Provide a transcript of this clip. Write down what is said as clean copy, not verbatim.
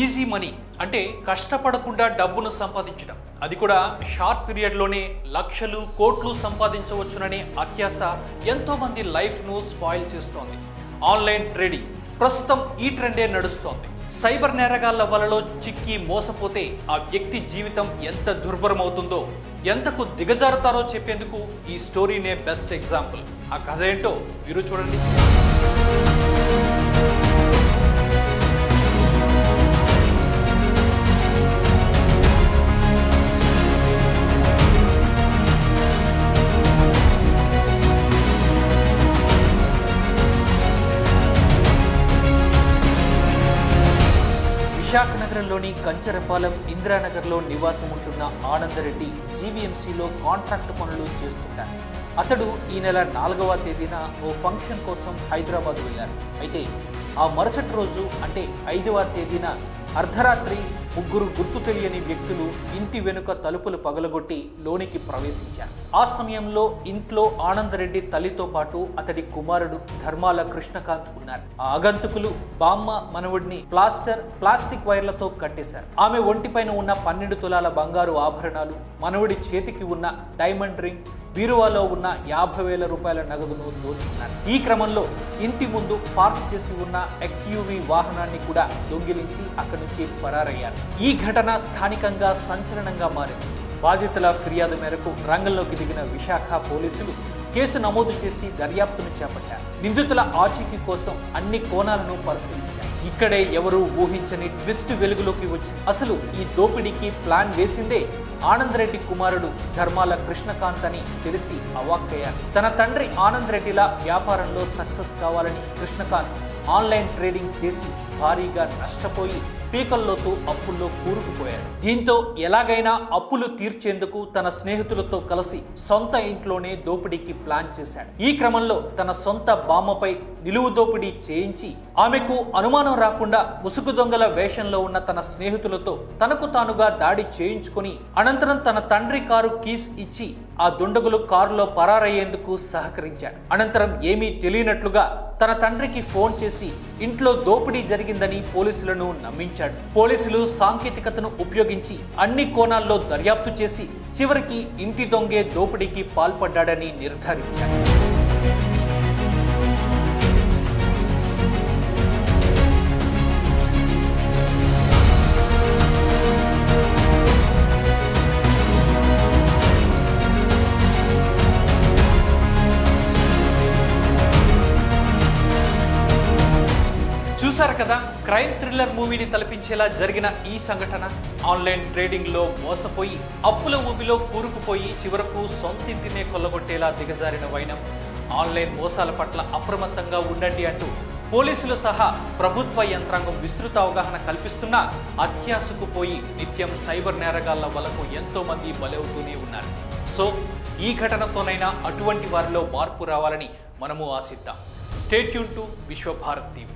Easy money అంటే కష్టపడకుండా డబ్బును సంపాదించడం, అది కూడా షార్ట్ పీరియడ్లోనే లక్షలు కోట్లు సంపాదించవచ్చుననే అత్యాశ ఎంతో మంది లైఫ్ను స్పాయిల్ చేస్తోంది. ఆన్లైన్ ట్రేడింగ్ ప్రస్తుతం ఈ ట్రెండే నడుస్తోంది. సైబర్ నేరగాళ్ల వలలో చిక్కి మోసపోతే ఆ వ్యక్తి జీవితం ఎంత దుర్భరమవుతుందో, ఎంతకు దిగజారుతారో చెప్పేందుకు ఈ స్టోరీనే బెస్ట్ ఎగ్జాంపుల్. ఆ కథ ఏంటో మీరు చూడండి. విశాఖ నగరంలోని కంచరపాలెం ఇందిరానగర్లో నివాసం ఉంటున్న ఆనందరెడ్డి జీవీఎంసీలో కాంట్రాక్ట్ పనులు చేస్తుంటారు. అతడు ఈ నెల 4వ తేదీన ఓ ఫంక్షన్ కోసం హైదరాబాద్ వెళ్ళారు. అయితే ఆ మరుసటి రోజు అంటే 5వ తేదీన అర్ధరాత్రి ముగ్గురు గుర్తు తెలియని వ్యక్తులు ఇంటి వెనుక తలుపులు పగలగొట్టి లోనికి ప్రవేశించారు. ఆ సమయంలో ఇంట్లో ఆనందరెడ్డి తల్లితో పాటు అతడి కుమారుడు ధర్మాల కృష్ణకాంత్ ఉన్నారు. ఆ ఆగంతుకులు బామ్మ మనవుడిని ప్లాస్టిక్ వైర్లతో కట్టేశారు. ఆమె ఒంటిపైన ఉన్న 12 తులాల బంగారు ఆభరణాలు, మనవుడి చేతికి ఉన్న డైమండ్ రింగ్, బీరువాలో ఉన్న 50,000 రూపాయల నగదును దోచుకున్నారు. ఈ క్రమంలో ఇంటి ముందు పార్క్ చేసి ఉన్న ఎక్స్యూవీ వాహనాన్ని కూడా దొంగిలించి అక్కడి నుంచి పరారయ్యారు. ఈ ఘటన స్థానికంగా సంచలనంగా మారింది. బాధితుల ఫిర్యాదు మేరకు రంగంలోకి దిగిన విశాఖ పోలీసులు కేసు నమోదు చేసి దర్యాప్తును చేపట్టారు. నిందితుల ఆచూకీ కోసం అన్ని కోణాలను పరిశీలించారు. ఇక్కడే ఎవరూ ఊహించని ట్విస్ట్ వెలుగులోకి వచ్చింది. అసలు ఈ దోపిడీకి ప్లాన్ వేసిందే ఆనందరెడ్డి కుమారుడు ధర్మాల కృష్ణకాంత్ అని తెలిసి అవాక్కయ్యారు. తన తండ్రి ఆనందరెడ్డిలా వ్యాపారంలో సక్సెస్ కావాలని కృష్ణకాంత్ ఆన్లైన్ ట్రేడింగ్ చేసి భారీగా నష్టపోయి పీకల్లోతూ అప్పుల్లో కూరుకుపోయాడు. దీంతో ఎలాగైనా అప్పులు తీర్చేందుకు తన స్నేహితులతో కలిసి సొంత ఇంట్లోనే దోపిడీకి ప్లాన్ చేశాడు. ఈ క్రమంలో తన సొంత బామ్మపై నిలువు దోపిడీ చేయించి ఆమెకు అనుమానం రాకుండా ముసుగు దొంగల వేషంలో ఉన్న తన స్నేహితులతో తనకు తానుగా దాడి చేయించుకొని అనంతరం తన తండ్రి కారు కీస్ ఇచ్చి ఆ దుండగులు కారులో పరారయ్యేందుకు సహకరించాడు. అనంతరం ఏమీ తెలియనట్లుగా తన తండ్రికి ఫోన్ చేసి ఇంట్లో దోపిడీ జరిగిందని పోలీసులను నమ్మించాడు. పోలీసులు సాంకేతికతను ఉపయోగించి అన్ని కోణాల్లో దర్యాప్తు చేసి చివరికి ఇంటి దొంగే దోపిడీకి పాల్పడ్డాడని నిర్ధారించాడు. చూసారు కదా, క్రైమ్ థ్రిల్లర్ మూవీని తలపించేలా జరిగిన ఈ సంఘటన. ఆన్లైన్ ట్రేడింగ్లో మోసపోయి అప్పుల ఊబిలో కూరుకుపోయి చివరకు సొంతింటినే కొల్లగొట్టేలా దిగజారిన వైనం. ఆన్లైన్ మోసాల పట్ల అప్రమత్తంగా ఉండండి అంటూ పోలీసులు సహా ప్రభుత్వ యంత్రాంగం విస్తృత అవగాహన కల్పిస్తున్నా అత్యాశకు పోయి నిత్యం సైబర్ నేరగాళ్ల వలకు ఎంతో మంది బలవుతూనే ఉన్నారు. సో ఈ ఘటనతోనైనా అటువంటి వారిలో మార్పు రావాలని మనము ఆశిద్దాం. Stay tune to Vishwabharat TV.